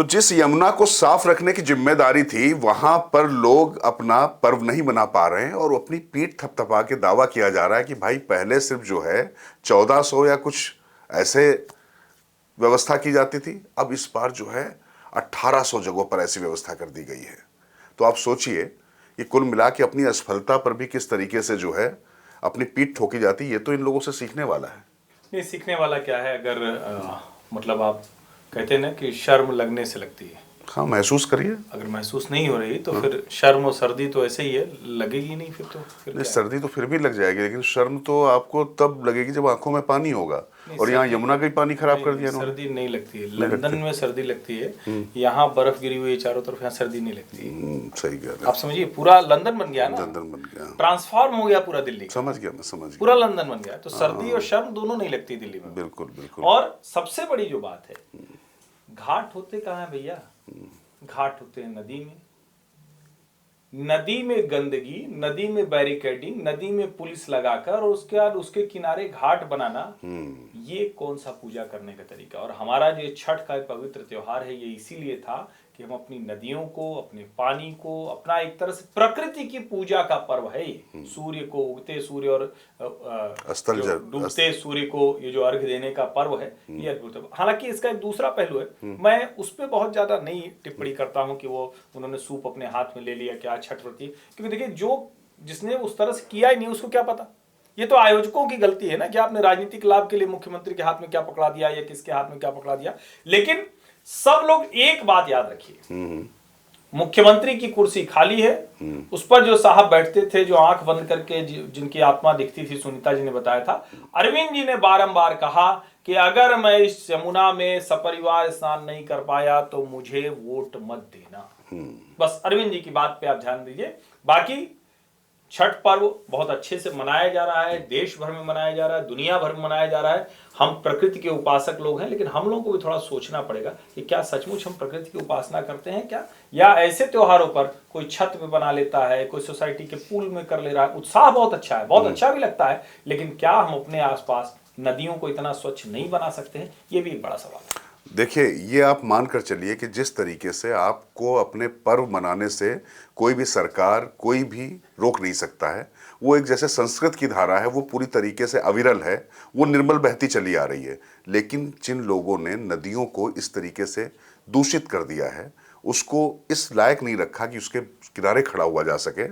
तो जिस यमुना को साफ रखने की जिम्मेदारी थी, वहां पर लोग अपना पर्व नहीं मना पा रहे हैं और अपनी पीठ थपथपा के दावा किया जा रहा है कि भाई पहले सिर्फ जो है 1400 या कुछ ऐसे व्यवस्था की जाती थी, अब इस बार जो है 1800 जगहों पर ऐसी व्यवस्था कर दी गई है। तो आप सोचिए कि कुल मिला के अपनी असफलता पर भी किस तरीके से जो है अपनी पीठ ठोकी जाती है। ये तो इन लोगों से सीखने वाला है। नहीं, सीखने वाला क्या है, अगर मतलब आप कहते हैं ना कि शर्म लगने से लगती है। हाँ, महसूस करिए। अगर महसूस नहीं हो रही तो फिर शर्म और सर्दी तो ऐसे ही है, लगेगी नहीं फिर तो। फिर सर्दी तो फिर भी लग जाएगी, लेकिन शर्म तो आपको तब लगेगी जब आंखों में पानी होगा। और यहाँ यमुना का ही पानी खराब कर दिया। सर्दी नहीं लगती है, लंदन में सर्दी लगती है, यहाँ बर्फ गिरी हुई है चारों तरफ, यहाँ सर्दी नहीं लगती है। सही कह रहे हैं आप समझिए, पूरा लंदन बन गया ना, लंदन बन गया, ट्रांसफॉर्म हो गया पूरा दिल्ली। समझ गया, मैं समझ गया, पूरा लंदन बन गया। तो सर्दी और शर्म दोनों नहीं लगती दिल्ली में। बिल्कुल बिल्कुल। और सबसे बड़ी जो बात है, घाट होते कहाँ है भैया? घाट होते हैं नदी में। नदी में गंदगी, नदी में बैरिकेडिंग, नदी में पुलिस लगाकर और उसके बाद उसके किनारे घाट बनाना, ये कौन सा पूजा करने का तरीका? और हमारा जो छठ का पवित्र त्योहार है, ये इसीलिए था कि हम अपनी नदियों को, अपने पानी को, अपना एक तरह से प्रकृति की पूजा का पर्व है ये। सूर्य को, उगते सूर्य और डूबते सूर्य को ये जो अर्घ्य देने का पर्व है, ये अद्भुत है। हालांकि इसका एक दूसरा पहलू है, मैं उस पर बहुत ज्यादा नहीं टिप्पणी करता हूं कि वो उन्होंने सूप अपने हाथ में ले लिया, क्या छठ व्रती। क्योंकि देखिए, जो जिसने उस तरह से किया ही नहीं, उसको क्या पता। ये तो आयोजकों की गलती है ना कि आपने राजनीतिक लाभ के लिए मुख्यमंत्री के हाथ में क्या पकड़ा दिया या किसके हाथ में क्या पकड़ा दिया। लेकिन सब लोग एक बात याद रखिए, मुख्यमंत्री की कुर्सी खाली है, उस पर जो साहब बैठते थे, जो आंख बंद करके जिनकी आत्मा दिखती थी, सुनीता जी ने बताया था, अरविंद जी ने बारंबार कहा कि अगर मैं इस यमुना में सपरिवार स्नान नहीं कर पाया तो मुझे वोट मत देना। बस अरविंद जी की बात पे आप ध्यान दीजिए। बाकी छठ पर्व बहुत अच्छे से मनाया जा रहा है, देश भर में मनाया जा रहा है, दुनिया भर में मनाया जा रहा है। हम प्रकृति के उपासक लोग हैं, लेकिन हम लोगों को भी थोड़ा सोचना पड़ेगा कि क्या सचमुच हम प्रकृति की उपासना करते हैं क्या, या ऐसे त्योहारों पर कोई छत पे बना लेता है, कोई सोसाइटी के पूल में कर ले रहा है। उत्साह बहुत अच्छा है, बहुत अच्छा भी लगता है, लेकिन क्या हम अपने आसपास नदियों को इतना स्वच्छ नहीं बना सकते हैं? ये भी एक बड़ा सवाल है। देखिए, ये आप मानकर चलिए कि जिस तरीके से आपको अपने पर्व मनाने से कोई भी सरकार, कोई भी रोक नहीं सकता है, वो एक जैसे संस्कृत की धारा है, वो पूरी तरीके से अविरल है, वो निर्मल बहती चली आ रही है। लेकिन जिन लोगों ने नदियों को इस तरीके से दूषित कर दिया है, उसको इस लायक नहीं रखा कि उसके किनारे खड़ा हुआ जा सके,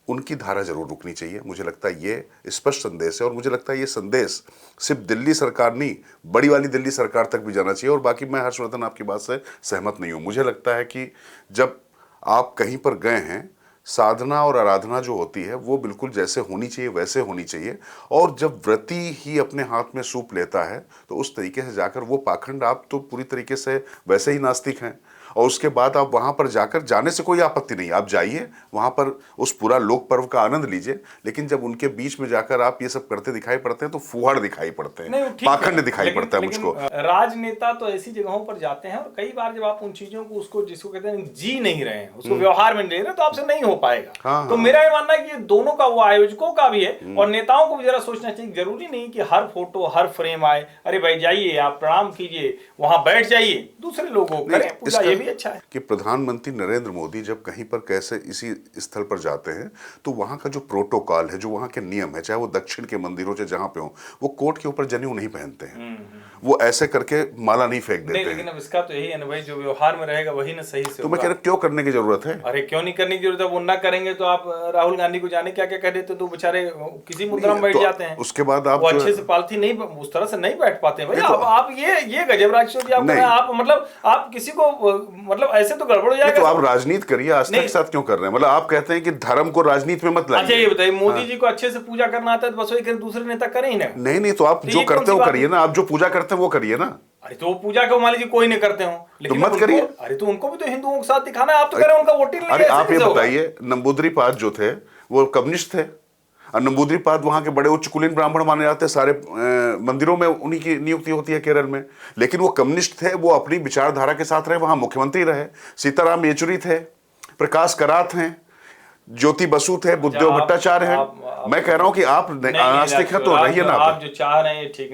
उनकी धारा जरूर रुकनी चाहिए। मुझे लगता है ये स्पष्ट संदेश है, और मुझे लगता है ये संदेश सिर्फ दिल्ली सरकार नहीं, बड़ी वाली दिल्ली सरकार तक भी जाना चाहिए। और बाकी मैं हर्षवर्धन आपकी बात से सहमत नहीं हूँ। मुझे लगता है कि जब आप कहीं पर गए हैं, साधना और आराधना जो होती है वो बिल्कुल जैसे होनी चाहिए वैसे होनी चाहिए। और जब व्रती ही अपने हाथ में सूप लेता है तो उस तरीके से जाकर वो पाखंड, आप तो पूरी तरीके से वैसे ही नास्तिक हैं, और उसके बाद आप वहां पर जाकर, जाने से कोई आपत्ति नहीं, आप जाइए वहां पर, उस पूरा लोक पर्व का आनंद लीजिए। लेकिन जब उनके बीच में जाकर आप ये सब करते दिखाई पड़ते हैं तो फुहाड़ दिखाई पड़ते हैं, पाखंड दिखाई पड़ता है मुझको। राजनेता तो ऐसी जगहों पर जाते हैं, और कई बार जब आप उन चीजों को, उसको जिसको कहते हैं जी नहीं रहे हैं, उसको व्यवहार में नहीं ले रहे, तो आपसे नहीं हो पाएगा। तो मेरा ये मानना है कि दोनों का, वो आयोजकों का भी है और नेताओं को भी जरा सोचना चाहिए। जरूरी नहीं कि हर फोटो, हर फ्रेम आए, अरे भाई जाइए आप प्रणाम कीजिए, वहां बैठ जाइए, दूसरे लोगों को करें पूजा, ये भी अच्छा है। कि प्रधानमंत्री नरेंद्र मोदी जब कहीं पर कैसे इसी स्थल पर जाते हैं तो वहां का जो प्रोटोकॉल है, जो वहां के नियम है, चाहे वो दक्षिण के मंदिरों से जहां पे हो, वो कोट के ऊपर जनेऊ नहीं पहनते हैं, वो ऐसे करके माला नहीं फेंक देते हैं। लेकिन अब इसका तो यही है ना भाई, जो व्यवहार में रहेगा वही ना सही से। तो मैं कह रहा, क्यों करने की जरूरत है? अरे क्यों नहीं करने की जरूरत है? वो ना करेंगे तो आप राहुल गांधी को जाने क्या क्या कह देते, तो बेचारे किसी मुद्रा में बैठ जाते हैं। उसके बाद आप अच्छे से पालथी नहीं, उस तरह से नहीं बैठ पाते भाई। आप ये गजब राजनीति आप कर रहे हैं। आप मतलब आप किसी को, मतलब ऐसे तो गड़बड़ हो जाएगा। तो आप राजनीति करिए, आस्था के साथ क्यों कर रहे हैं? मतलब आप कहते हैं कि धर्म को राजनीति में मत लाइए। अच्छा ये बताइए, मोदी जी को अच्छे से पूजा करना आता है तो बस वही करें, दूसरे नेता करें ही ना? नहीं, तो आप जो करते हो करिए ना, आप जो पूजा करते हैं वो करिए ना। अरे तो पूजा को मान लीजिए कोई नहीं करते हो, लेकिन तो मत करिए। अरे तो उनको भी तो हिंदुओं के साथ दिखाना है, आप तो कह रहे हैं उनका वोटिंग नहीं है। अरे आप ये बताइए, नंबूद्रीपाद जो थे वो कम्युनिस्ट थे, और नंबूद्रीपाद वहां के बड़े उच्च कुलीन ब्राह्मण माने जाते हैं, सारे मंदिरों में उन्हीं की नियुक्ति होती है केरल में। लेकिन वो कम्युनिस्ट थे, वो अपनी विचारधारा के साथ रहे, वहां मुख्यमंत्री रहे। सीताराम येचुरी थे, प्रकाश करात हैं, ज्योति बसु थे, बुद्धदेव भट्टाचार्य हैं। मैं कह रहा हूं कि आप नास्तिक हैं तो रहिए ना। आप जो चाह रहे हैं ठीक नहीं।